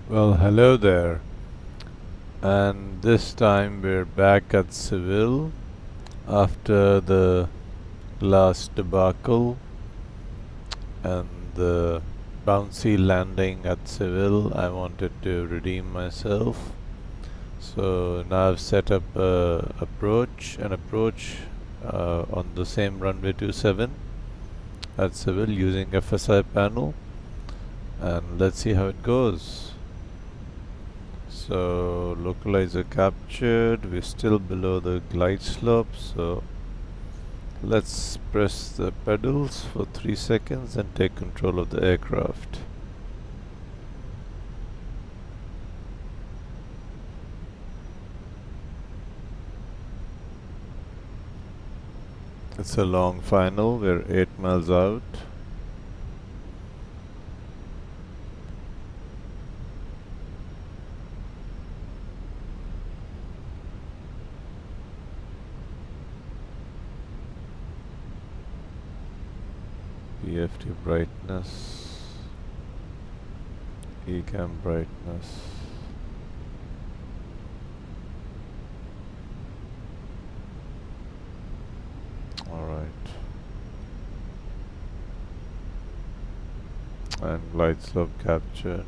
Well, hello there. And this time we're back at Seville after the last debacle and the bouncy landing at Seville. I wanted to redeem myself. So now I've set up an approach on the same runway 27 at Seville using FSI panel, and let's see how it goes. So localizer captured, we're still below the glide slope, so let's press the pedals for 3 seconds and take control of the aircraft. It's a long final, we're 8 miles out. PFT brightness, ECAM brightness. Alright. And glide slope captured.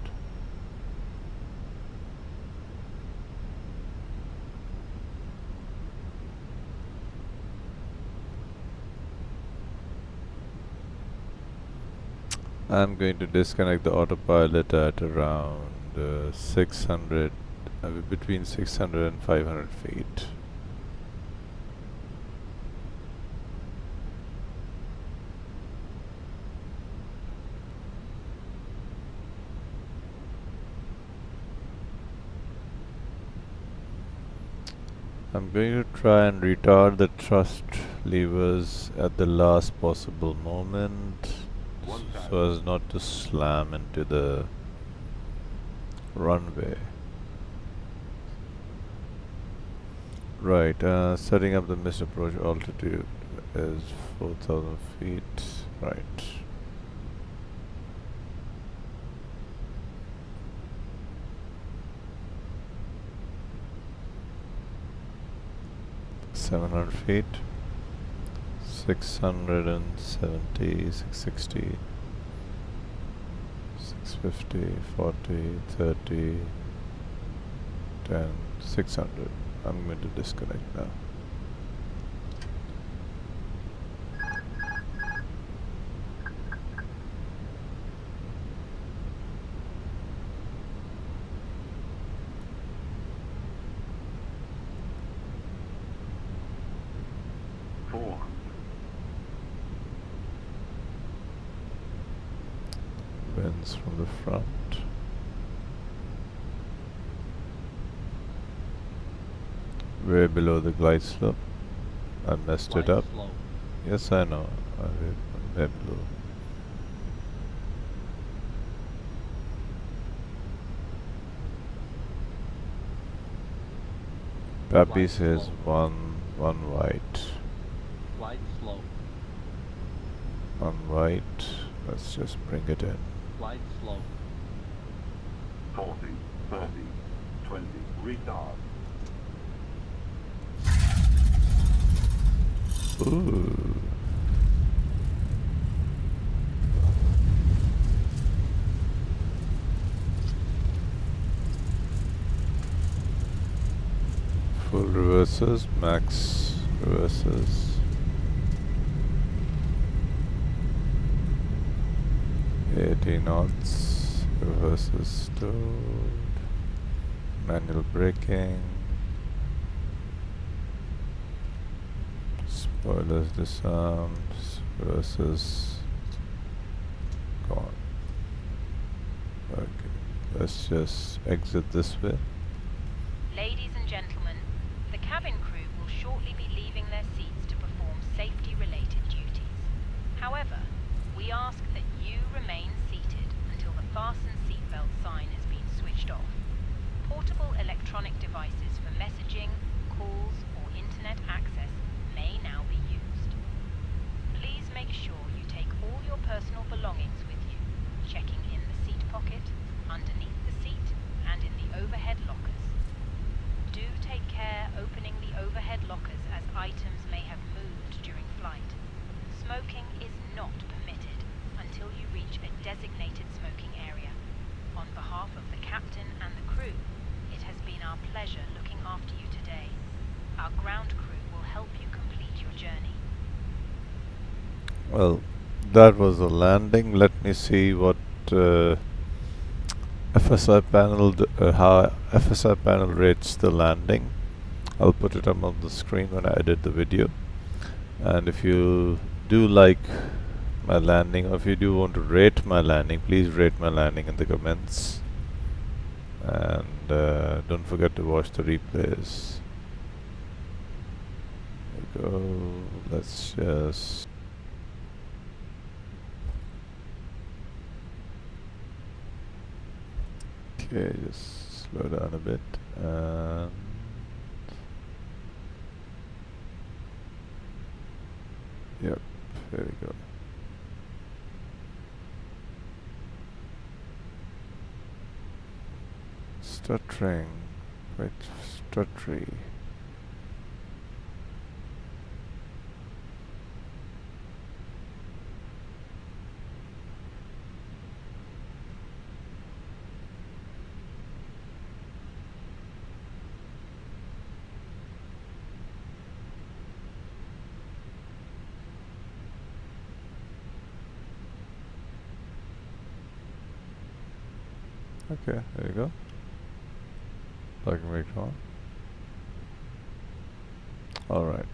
I'm going to disconnect the autopilot at around 600, between 600 and 500 feet. I'm going to try and retard the thrust levers at the last possible moment so as not to slam into the runway. Right, setting up the missed approach altitude is 4,000 feet. Right. $700 feet. 670, 660, 650, 40, 30, 10, 600. I'm going to disconnect now. Winds from the front. Way below the glide slope. I messed it up. Yes, I know. Way below. Pappy says one white. Glide slow. One white. Let's just bring it in. Glide slow. 40, 30, 20, retard. Ooh. Full reverses, max reverses. 80 knots, reverses stowed, manual braking, spoilers disarmed, reverses gone. Okay, let's just exit this way. Ladies and gentlemen, the cabin crew will shortly be leaving their seats to perform safety-related duties. However, we ask that you remain seated until the fasten seatbelt sign has been switched off. Portable electronic devices for messaging, calls, or internet access may now be used. Please make sure you take all your personal belongings with you, checking in the seat pocket, underneath the seat, designated smoking area. On behalf of the captain and the crew, it has been our pleasure looking after you today. Our ground crew will help you complete your journey. Well, that was a landing. Let me see what FSI panel how FSI panel rates the landing. I'll put it up on the screen when I edit the video. And if you do like my landing, or if you do want to rate my landing, please rate my landing in the comments. And don't forget to watch the replays. There we go. Let's just just slow down a bit, and yep, there we go. Stuttering, quite stuttery. Okay, there you go. Plug and wait on. Alright.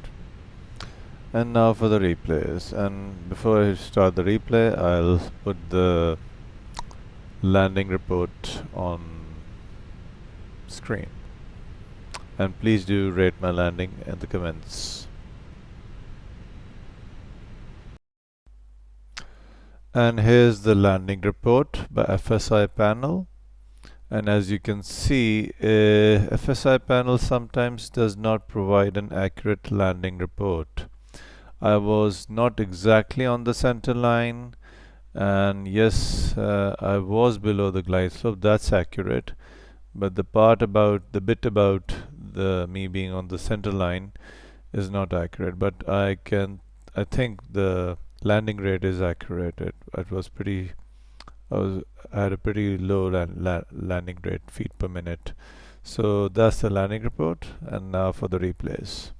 And now for the replays. And before I start the replay, I'll put the landing report on screen. And please do rate my landing in the comments. And here's the landing report by FSI panel. And as you can see, FSI panel sometimes does not provide an accurate landing report. I was not exactly on the center line, and yes, I was below the glide slope. That's accurate, but the bit about me being on the center line is not accurate. But I think the landing rate is accurate. It was pretty. I had a pretty low landing rate, feet per minute. So that's the landing report, and now for the replays.